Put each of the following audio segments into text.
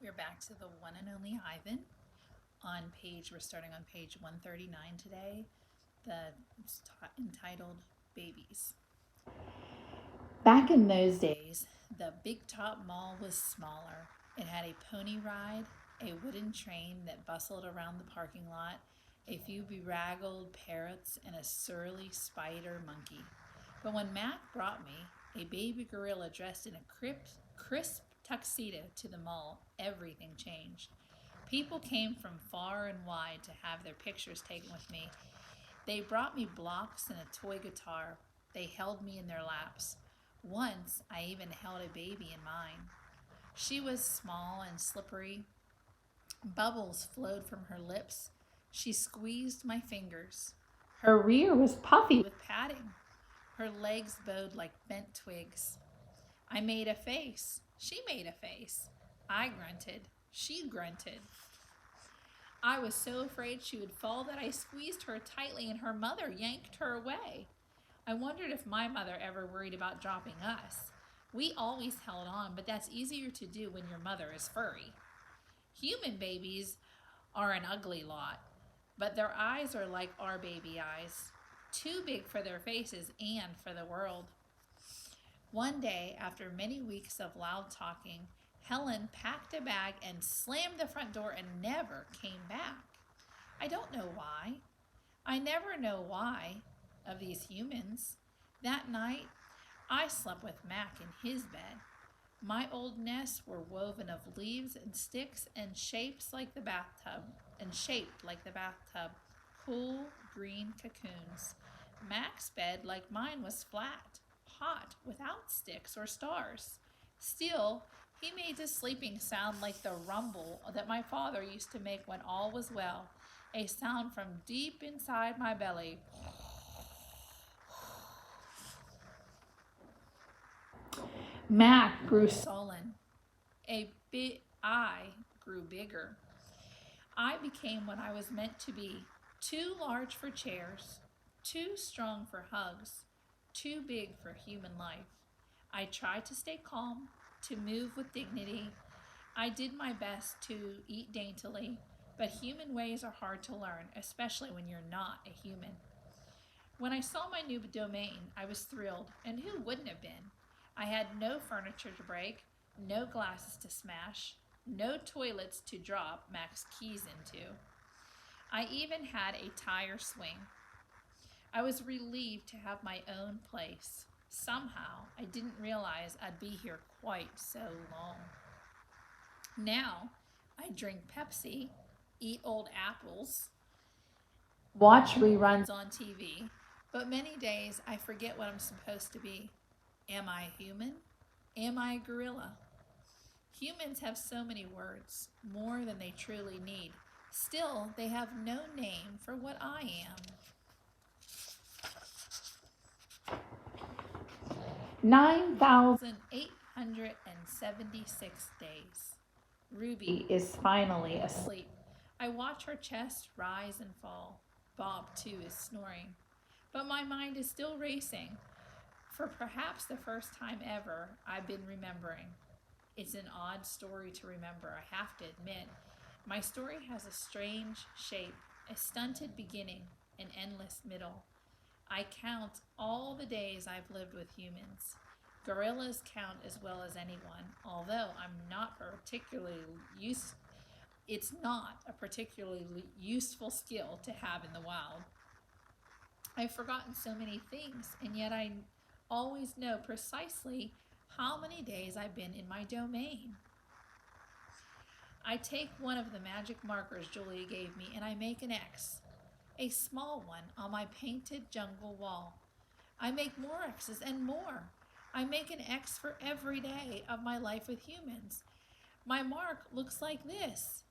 You're back to the one and only Ivan. We're starting on page 139 today. It's entitled Babies. Back in those days, the Big Top Mall was smaller. It had a pony ride, a wooden train that bustled around the parking lot, a few bedraggled parrots, and a surly spider monkey. But when Mac brought me a baby gorilla dressed in a crisp tuxedo to the mall, everything changed. People came from far and wide to have their pictures taken with me. They brought me blocks and a toy guitar. They held me in their laps. Once I even held a baby in mine. She was small and slippery. Bubbles flowed from her lips. She squeezed my fingers. Her rear was puffy with padding. Her legs bowed like bent twigs. I made a face. She made a face. I grunted. She grunted. I was so afraid she would fall that I squeezed her tightly and her mother yanked her away. I wondered if my mother ever worried about dropping us. We always held on, but that's easier to do when your mother is furry. Human babies are an ugly lot, but their eyes are like our baby eyes, too big for their faces and for the world. One day, after many weeks of loud talking, Helen packed a bag and slammed the front door and never came back. I don't know why. I never know why of these humans. That night, I slept with Mac in his bed. My old nests were woven of leaves and sticks and shaped like the bathtub. Cool green cocoons. Mac's bed, like mine, was flat, hot, without sticks or stars. Still, he made his sleeping sound like the rumble that my father used to make when all was well, a sound from deep inside my belly. Mac grew sullen. I grew bigger. I became what I was meant to be, too large for chairs, too strong for hugs, too big for human life. I tried to stay calm, to move with dignity. I did my best to eat daintily, but human ways are hard to learn, especially when you're not a human. When I saw my new domain, I was thrilled, and who wouldn't have been? I had no furniture to break, no glasses to smash, no toilets to drop Mac's keys into. I even had a tire swing. I was relieved to have my own place. Somehow, I didn't realize I'd be here quite so long. Now, I drink Pepsi, eat old apples, watch reruns on TV, but many days I forget what I'm supposed to be. Am I human? Am I a gorilla? Humans have so many words, more than they truly need. Still, they have no name for what I am. 9,876 days. Ruby is finally asleep. I watch her chest rise and fall. Bob, too, is snoring. But my mind is still racing. For perhaps the first time ever, I've been remembering. It's an odd story to remember, I have to admit. My story has a strange shape, a stunted beginning, an endless middle. I count all the days I've lived with humans. Gorillas count as well as anyone, although it's not a particularly useful skill to have in the wild. I've forgotten so many things, and yet I always know precisely how many days I've been in my domain. I take one of the magic markers Julia gave me and I make an X, a small one, on my painted jungle wall. I make more X's and more. I make an X for every day of my life with humans. My mark looks like this.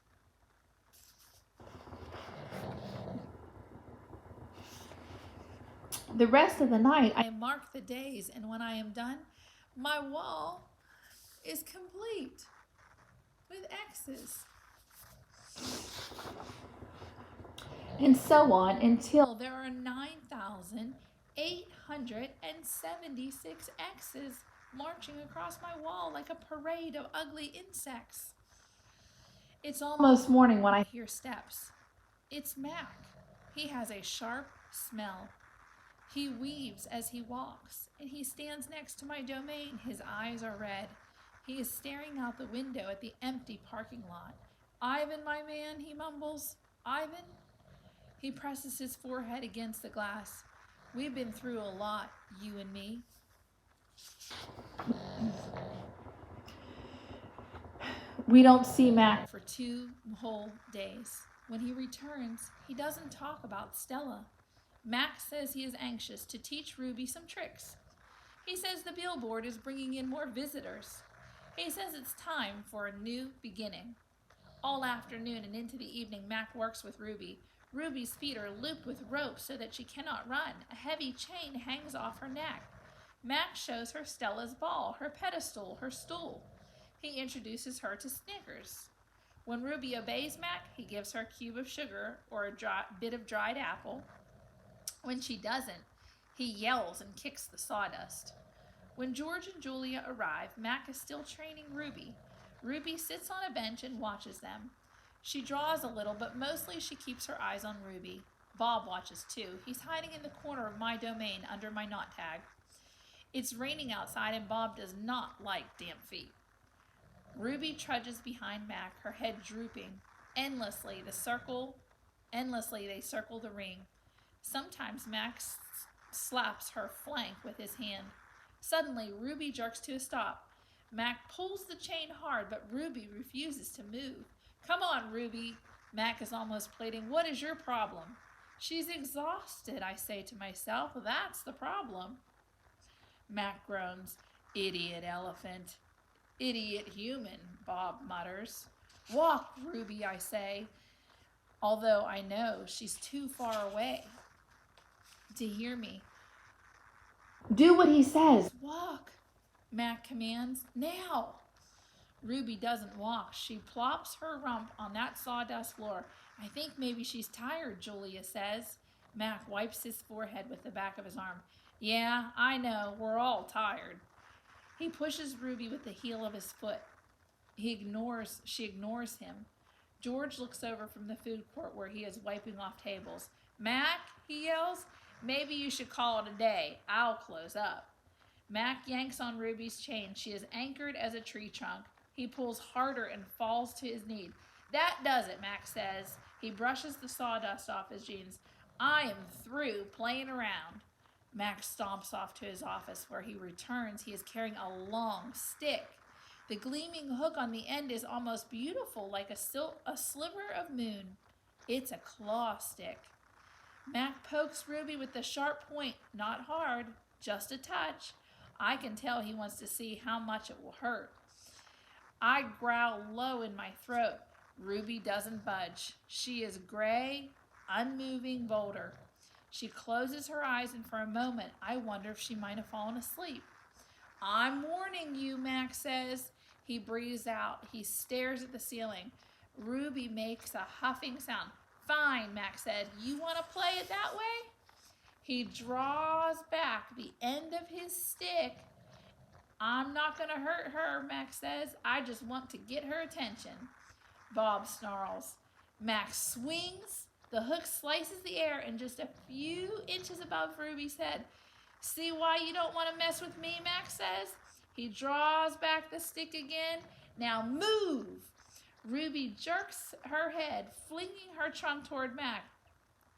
The rest of the night, I mark the days, and when I am done, my wall is complete with X's. And so on until there are 9,876 X's marching across my wall like a parade of ugly insects. It's almost morning when I hear steps. It's Mac. He has a sharp smell. He weaves as he walks, and he stands next to my domain. His eyes are red. He is staring out the window at the empty parking lot. Ivan, my man, he mumbles. Ivan? He presses his forehead against the glass. We've been through a lot, you and me. We don't see Mac for 2 whole days. When he returns, he doesn't talk about Stella. Mac says he is anxious to teach Ruby some tricks. He says the billboard is bringing in more visitors. He says it's time for a new beginning. All afternoon and into the evening, Mac works with Ruby. Ruby's feet are looped with ropes so that she cannot run. A heavy chain hangs off her neck. Mac shows her Stella's ball, her pedestal, her stool. He introduces her to Snickers. When Ruby obeys Mac, he gives her a cube of sugar or a bit of dried apple. When she doesn't, he yells and kicks the sawdust. When George and Julia arrive, Mac is still training Ruby. Ruby sits on a bench and watches them. She draws a little, but mostly she keeps her eyes on Ruby. Bob watches too. He's hiding in the corner of my domain under my knot tag. It's raining outside and Bob does not like damp feet. Ruby trudges behind Mac, her head drooping. Endlessly they circle the ring. Sometimes Mac slaps her flank with his hand. Suddenly, Ruby jerks to a stop. Mac pulls the chain hard, but Ruby refuses to move. Come on, Ruby. Mac is almost pleading. What is your problem? She's exhausted, I say to myself. That's the problem. Mac groans. Idiot elephant. Idiot human, Bob mutters. Walk, Ruby, I say, although I know she's too far away to hear me. Do what he says. Walk, Mac commands. Now. Ruby doesn't walk. She plops her rump on that sawdust floor. I think maybe she's tired, Julia says. Mac wipes his forehead with the back of his arm. Yeah, I know. We're all tired. He pushes Ruby with the heel of his foot. She ignores him. George looks over from the food court where he is wiping off tables. Mac, he yells, maybe you should call it a day. I'll close up. Mac yanks on Ruby's chain. She is anchored as a tree trunk. He pulls harder and falls to his knee. That does it, Mac says. He brushes the sawdust off his jeans. I am through playing around. Mac stomps off to his office. Where he returns, he is carrying a long stick. The gleaming hook on the end is almost beautiful, like a sliver of moon. It's a claw stick. Mac pokes Ruby with the sharp point, not hard, just a touch. I can tell he wants to see how much it will hurt. I growl low in my throat. Ruby doesn't budge. She is gray, unmoving boulder. She closes her eyes, and for a moment, I wonder if she might have fallen asleep. I'm warning you, Mac says. He breathes out. He stares at the ceiling. Ruby makes a huffing sound. Fine, Mac said. You want to play it that way? He draws back the end of his stick. I'm not going to hurt her, Mac says. I just want to get her attention. Bob snarls. Mac swings. The hook slices the air and just a few inches above Ruby's head. See why you don't want to mess with me, Mac says. He draws back the stick again. Now move. Ruby jerks her head, flinging her trunk toward Mac.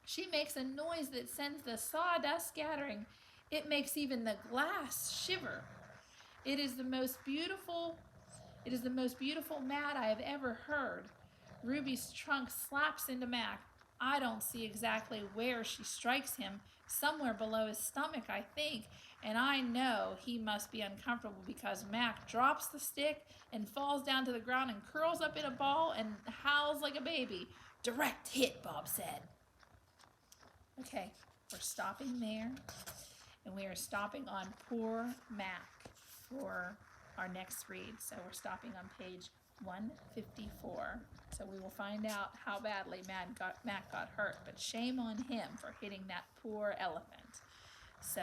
She makes a noise that sends the sawdust scattering. It makes even the glass shiver. It is the most beautiful mat I have ever heard. Ruby's trunk slaps into Mac. I don't see exactly where she strikes him, somewhere below his stomach, I think, and I know he must be uncomfortable because Mac drops the stick and falls down to the ground and curls up in a ball and howls like a baby. Direct hit, Bob said. Okay, we're stopping there, and we are stopping on poor Mac for our next read. So we're stopping on page 154. So we will find out how badly Mac got hurt, but shame on him for hitting that poor elephant. So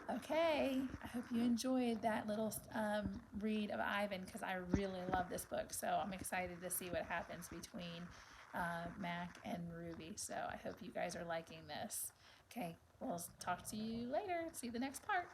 Okay, I hope you enjoyed that little read of Ivan because I really love this book. So I'm excited to see what happens between Mac and Ruby. So I hope you guys are liking this. Okay, we'll talk to you later. See the next part.